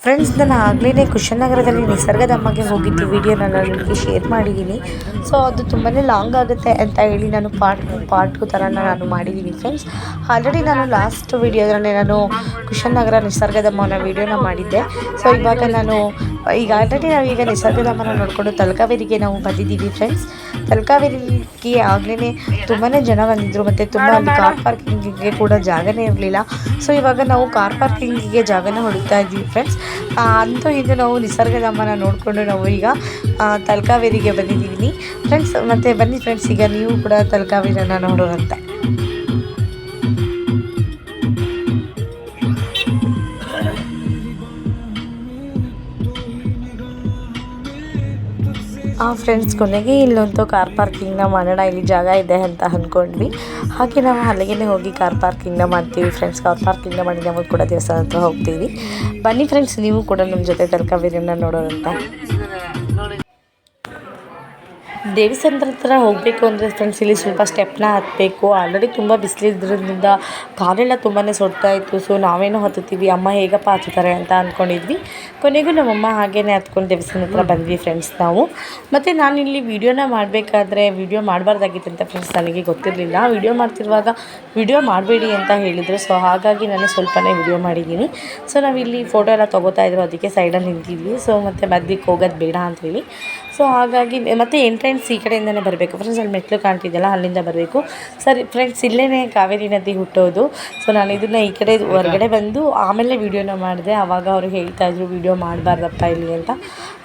Friends, ನಾನು ಆಗಲೇ ಕುಶನಗರದಲ್ಲಿ ನಿಸರ್ಗಧಾಮಗೆ ಹೋಗಿದ್ದು ವಿಡಿಯೋನ ನಾನು ನಿಮಗೆ ಶೇರ್ ಮಾಡಿದ್ದೀನಿ. ಸೊ ಅದು ತುಂಬಾ ಲಾಂಗ್ ಆಗುತ್ತೆ ಅಂತ ಹೇಳಿ ನಾನು ಪಾರ್ಟ್ ಥರ ನಾನು ಮಾಡಿದ್ದೀನಿ ಫ್ರೆಂಡ್ಸ್. ಆಲ್ರೆಡಿ ನಾನು ಲಾಸ್ಟ್ ವಿಡಿಯೋದಲ್ಲಿ ನಾನು ಕುಶನಗರ ನಿಸರ್ಗಧಾಮನ ವಿಡಿಯೋನ ಮಾಡಿದ್ದೆ. ಸೊ ಇವಾಗ ನಾನು ಆಲ್ರೆಡಿ ನಾವೀಗ ನಿಸರ್ಗಧಾಮನ ನೋಡಿಕೊಂಡು ತಲಕಾವೇರಿಗೆ ನಾವು ಬಂದಿದ್ದೀವಿ ಫ್ರೆಂಡ್ಸ್. ತಲಕಾವೇರಿಗೆ ಆಗಲೇ ತುಂಬಾ ಜನ ಬಂದಿದ್ದರು ಮತ್ತು ತುಂಬ ಅಲ್ಲಿ ಕಾರ್ ಪಾರ್ಕಿಂಗಿಗೆ ಕೂಡ ಜಾಗನೇ ಇರಲಿಲ್ಲ. ಸೊ ಇವಾಗ ನಾವು ಕಾರ್ ಪಾರ್ಕಿಂಗಿಗೆ ಜಾಗನ ಹುಡುಕ್ತಾ ಇದ್ದೀವಿ ಫ್ರೆಂಡ್ಸ್. ಅಂತೂ ಇದು ನಾವು ನಿಸರ್ಗಧಾಮನ ನೋಡಿಕೊಂಡು ನಾವು ಈಗ ತಲಕಾವೇರಿಗೆ ಬಂದಿದ್ದೀವಿ ಫ್ರೆಂಡ್ಸ್. ಮತ್ತು ಬನ್ನಿ ಫ್ರೆಂಡ್ಸ್, ಈಗ ನೀವು ಕೂಡ ತಲಕಾವೇರಿನ ನೋಡೋರಂತೆ. ಫ್ರೆಂಡ್ಸ್, ಕೊನೆಗೆ ಇಲ್ಲೊಂದು ಕಾರ್ ಪಾರ್ಕಿಂಗ್ನ ಮಾಡೋಣ, ಇಲ್ಲಿ ಜಾಗ ಇದೆ ಅಂತ ಅಂದ್ಕೊಂಡ್ವಿ. ಹಾಗೆ ನಾವು ಅಲ್ಲಿಗೆ ಹೋಗಿ ಕಾರ್ ಪಾರ್ಕಿಂಗ್ನ ಮಾಡ್ತೀವಿ ಫ್ರೆಂಡ್ಸ್. ಕಾರ್ ಪಾರ್ಕಿಂಗ್ನ ಮಾಡಿ ನಾವು ಕೂಡ ದೇವಸ್ಥಾನ ಹತ್ರ ಹೋಗ್ತೀವಿ. ಬನ್ನಿ ಫ್ರೆಂಡ್ಸ್, ನೀವು ಕೂಡ ನಮ್ಮ ಜೊತೆ ತಲಕಾವೇರಿನ ನೋಡೋರಂತ. ದೇವಸ್ಥಾನದ ಹತ್ರ ಹೋಗಬೇಕು ಅಂದರೆ ಫ್ರೆಂಡ್ಸ್, ಇಲ್ಲಿ ಸ್ವಲ್ಪ ಸ್ಟೆಪ್ನ ಹತ್ತಬೇಕು. ಆಲ್ರೆಡಿ ತುಂಬ ಬಿಸಿಲಿದ್ರಿಂದ ಕಾಲೆಲ್ಲ ತುಂಬಾ ಸುಡ್ತಾ ಇತ್ತು. ಸೊ ನಾವೇನೋ ಹತ್ತುತ್ತೀವಿ, ಅಮ್ಮ ಹೇಗಪ್ಪ ಹತ್ತುತ್ತಾರೆ ಅಂತ ಅಂದ್ಕೊಂಡಿದ್ವಿ. ಕೊನೆಗೂ ನಮ್ಮಮ್ಮ ಹಾಗೇ ಹತ್ಕೊಂಡು ದೇವಸ್ಥಾನದ ಹತ್ರ ಬಂದ್ವಿ ಫ್ರೆಂಡ್ಸ್ ನಾವು. ಮತ್ತು ನಾನಿಲ್ಲಿ ವೀಡಿಯೋನ ಮಾಡಬೇಕಾದ್ರೆ ವೀಡಿಯೋ ಮಾಡಬಾರ್ದಾಗಿತ್ತು ಅಂತ ಫ್ರೆಂಡ್ಸ್ ನನಗೆ ಗೊತ್ತಿರಲಿಲ್ಲ. ವೀಡಿಯೋ ಮಾಡ್ತಿರುವಾಗ ವೀಡಿಯೋ ಮಾಡಬೇಡಿ ಅಂತ ಹೇಳಿದರು. ಸೊ ಹಾಗಾಗಿ ನಾನು ಸ್ವಲ್ಪನೇ ವೀಡಿಯೋ ಮಾಡಿದ್ದೀನಿ. ಸೊ ನಾವಿಲ್ಲಿ ಫೋಟೋ ಎಲ್ಲ ತೊಗೋತಾಯಿದ್ರು, ಅದಕ್ಕೆ ಸೈಡಲ್ಲಿ ನಿಂತಿದ್ವಿ. ಸೊ ಮತ್ತು ಮಧ್ಯಕ್ಕೆ ಹೋಗೋದು ಬೇಡ ಅಂಥೇಳಿ. ಸೊ ಹಾಗಾಗಿ ಮತ್ತು ಎಂಟ್ರೆನ್ಸ್ ಈ ಕಡೆಯಿಂದನೇ ಬರಬೇಕು ಫ್ರೆಂಡ್ಸ್. ಅಲ್ಲಿ ಮೆಟ್ಲು ಕಾಣ್ತಿದ್ದೆಲ್ಲ ಅಲ್ಲಿಂದ ಬರಬೇಕು. ಸರಿ ಫ್ರೆಂಡ್ಸ್, ಇಲ್ಲೇ ಕಾವೇರಿ ನದಿ ಹುಟ್ಟೋದು. ಸೊ ನಾನು ಇದನ್ನು ಈ ಕಡೆ ಹೊರಗಡೆ ಬಂದು ಆಮೇಲೆ ವೀಡಿಯೋನ ಮಾಡಿದೆ. ಆವಾಗ ಅವರು ಹೇಳ್ತಾಯಿದ್ರು ವೀಡಿಯೋ ಮಾಡಬಾರ್ದಪ್ಪ ಇಲ್ಲಿ ಅಂತ.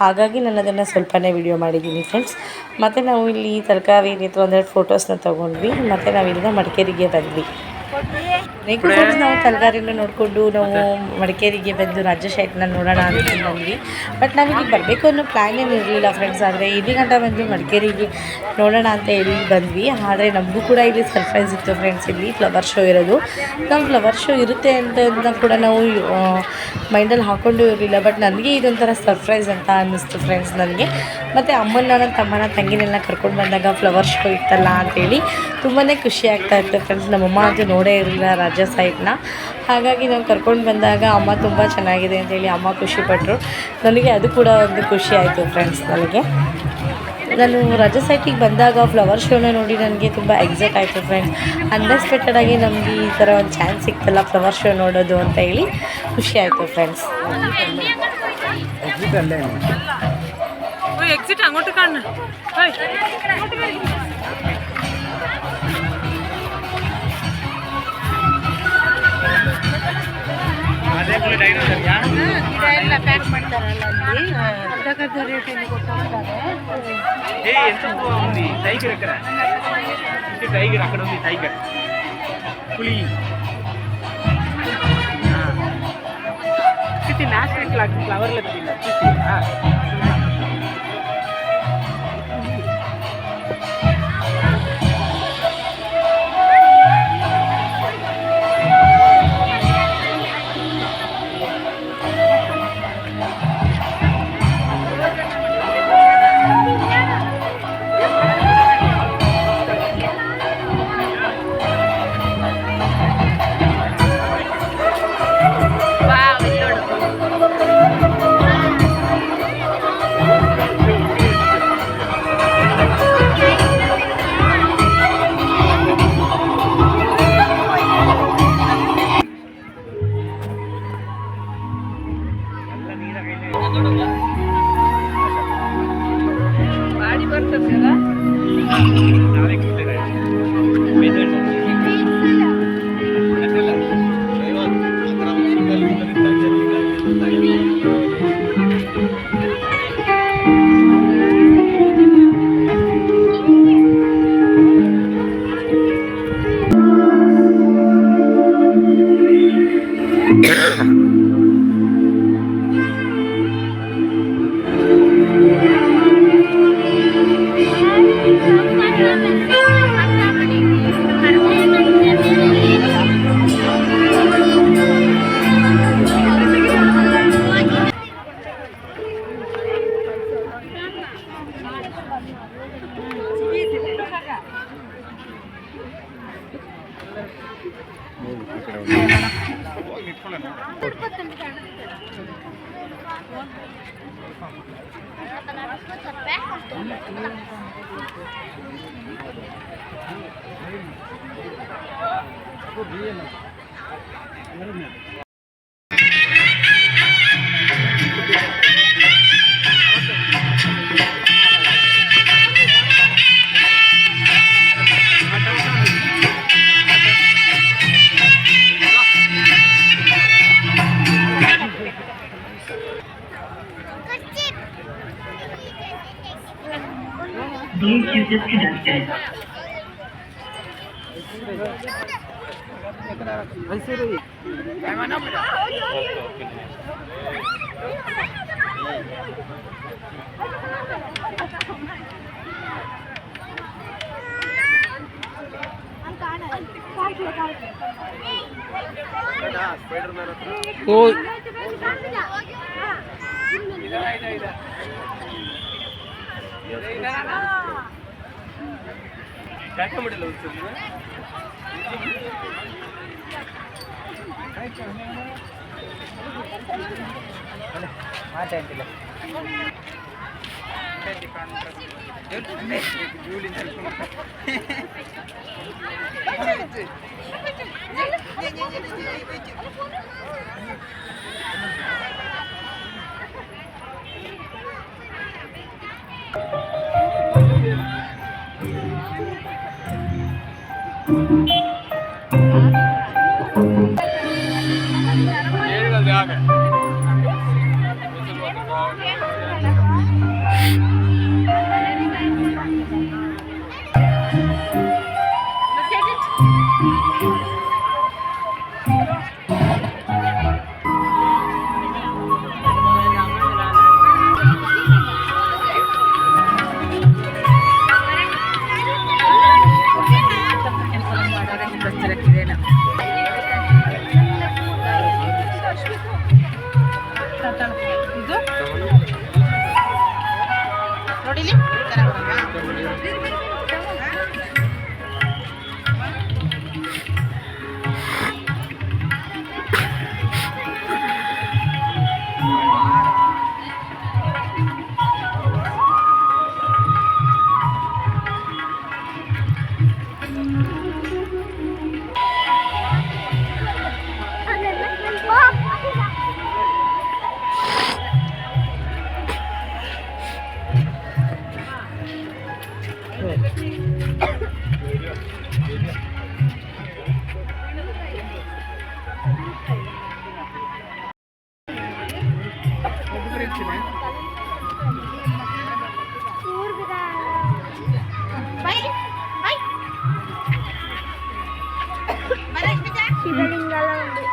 ಹಾಗಾಗಿ ನಾನು ಅದನ್ನು ಸ್ವಲ್ಪನೇ ವೀಡಿಯೋ ಮಾಡಿದ್ದೀನಿ ಫ್ರೆಂಡ್ಸ್. ಮತ್ತು ನಾವು ಇಲ್ಲಿ ತಲಕಾವೇರಿ ಹತ್ರ ಒಂದೆರಡು ಫೋಟೋಸ್ನ ತೊಗೊಂಡ್ವಿ. ಮತ್ತು ನಾವು ಇಲ್ಲಿಂದ ಮಡಿಕೇರಿಗೆ ಬಂದ್ವಿ. ನಾವು ತಲಕಾವೇರಿನ ನೋಡಿಕೊಂಡು ನಾವು ಮಡಿಕೇರಿಗೆ ಬಂದು ರಾಜ ಶೇಟ್ನ ನೋಡೋಣ ಅಂತ ಬಂದ್ವಿ. ಬಟ್ ನಾವಿಲ್ಲಿ ಬರಬೇಕು ಅನ್ನೋ ಪ್ಲ್ಯಾನ್ ಏನು ಇರಲಿಲ್ಲ ಫ್ರೆಂಡ್ಸ್. ಆದರೆ ಇಲ್ಲಿ ಗಂಟ ಬಂದು ಮಡಿಕೇರಿಗೆ ನೋಡೋಣ ಅಂತ ಹೇಳಿ ಬಂದ್ವಿ. ಆದರೆ ನಮಗೂ ಕೂಡ ಇಲ್ಲಿ ಸರ್ಪ್ರೈಸ್ ಇತ್ತು ಫ್ರೆಂಡ್ಸ್. ಇಲ್ಲಿ ಫ್ಲವರ್ ಶೋ ಇರೋದು. ನಾವು ಫ್ಲವರ್ ಶೋ ಇರುತ್ತೆ ಅಂತ ಕೂಡ ನಾವು ಮೈಂಡಲ್ಲಿ ಹಾಕ್ಕೊಂಡು ಇರಲಿಲ್ಲ. ಬಟ್ ನನಗೆ ಇದೊಂಥರ ಸರ್ಪ್ರೈಸ್ ಅಂತ ಅನ್ನಿಸ್ತು ಫ್ರೆಂಡ್ಸ್ ನನಗೆ. ಮತ್ತು ಅಮ್ಮನ ನನ್ನ ತಮ್ಮನ ತಂಗಿನೆಲ್ಲ ಕರ್ಕೊಂಡು ಬಂದಾಗ ಫ್ಲವರ್ ಶೋ ಇತ್ತಲ್ಲ ಅಂಥೇಳಿ ತುಂಬಾ ಖುಷಿ ಆಗ್ತಾಯಿತ್ತು ಫ್ರೆಂಡ್ಸ್. ನಮ್ಮಮ್ಮ ಅದು ನೋಡೇ ಇರಲಿಲ್ಲ ರಾಜ ಸೈಟ್ನ. ಹಾಗಾಗಿ ನಾವು ಕರ್ಕೊಂಡು ಬಂದಾಗ ಅಮ್ಮ ತುಂಬ ಚೆನ್ನಾಗಿದೆ ಅಂತೇಳಿ ಅಮ್ಮ ಖುಷಿಪಟ್ಟರು. ನನಗೆ ಅದು ಕೂಡ ಒಂದು ಖುಷಿ ಆಯಿತು ಫ್ರೆಂಡ್ಸ್. ನಾನು ರಾಜ ಸೈಟಿಗೆ ಬಂದಾಗ ಫ್ಲವರ್ ಶೋನ ನೋಡಿ ನನಗೆ ತುಂಬ ಎಕ್ಸೈಟ್ ಆಯಿತು ಫ್ರೆಂಡ್ಸ್. ಅನ್ಎಕ್ಸ್ಪೆಕ್ಟೆಡಾಗಿ ನಮಗೆ ಈ ಥರ ಒಂದು ಚಾನ್ಸ್ ಸಿಕ್ತಲ್ಲ ಫ್ಲವರ್ ಶೋ ನೋಡೋದು ಅಂತ ಹೇಳಿ ಖುಷಿ ಆಯಿತು ಫ್ರೆಂಡ್ಸ್. ಎಕ್ಸಿಟ್ അങ്ങോട്ട് കാണണം. ಗಿಡ ಪ್ಯಾಕ್ ಮಾಡ್ತಾರಲ್ಲ ಅಲ್ಲಿ ಅದಕ್ಕದ ರೇಟಲ್ಲಿ ಕೊಟ್ಟಿದ್ದಾರೆ. టైగర్ ఎక్కడ టైగర్ అక్కడ ఉంది. టైగర్ పులి కితి న్యాచురల్ ఫ్లవర్ లెక్క కితి ಬಾಡಿ ಬರ್ತದಲ್ಲ. Date you disconnected.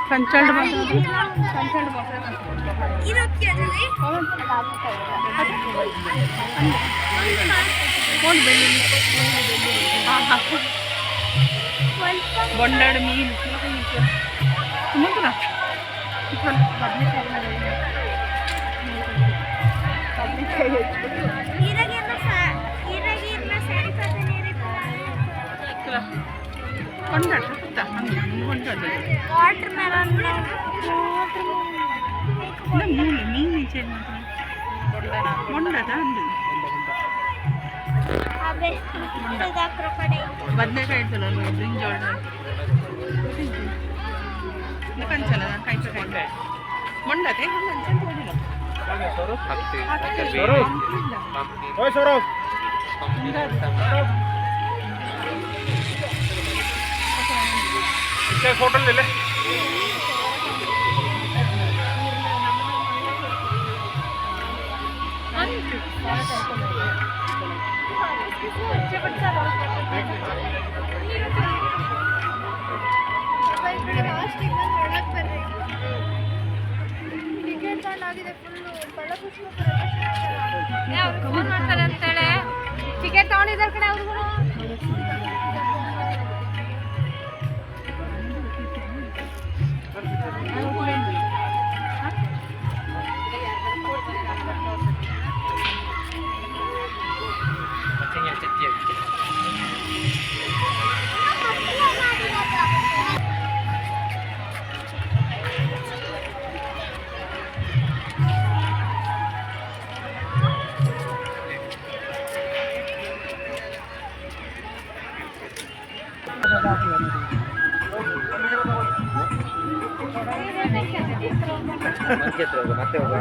ಕಂಚಳ್ಳಿ ಬೊಂಡಾಡು ಮೀನು వాటర్ మెలన్ అవే క్రొకడైల్ ಬದನೆಕಾಯಿ ಇರ್ತಲ್ಲ ಬ್ರಿಂಜಾಲ್ ಕಂಚಲ್ಲ ಕಾಯಿ ಮೊಂಡತೆ फोटो ले ले ಫೋನ್ ಮಾಡ್ತಾರೆ ಅಂತೇಳಿ ಟಿಕೆಟ್ ತಗೊಂಡಿದ್ದಾರೆ ಕಡೆ ಅವ್ರಿಗೂ ಮತ್ತೆ ಹೋಗ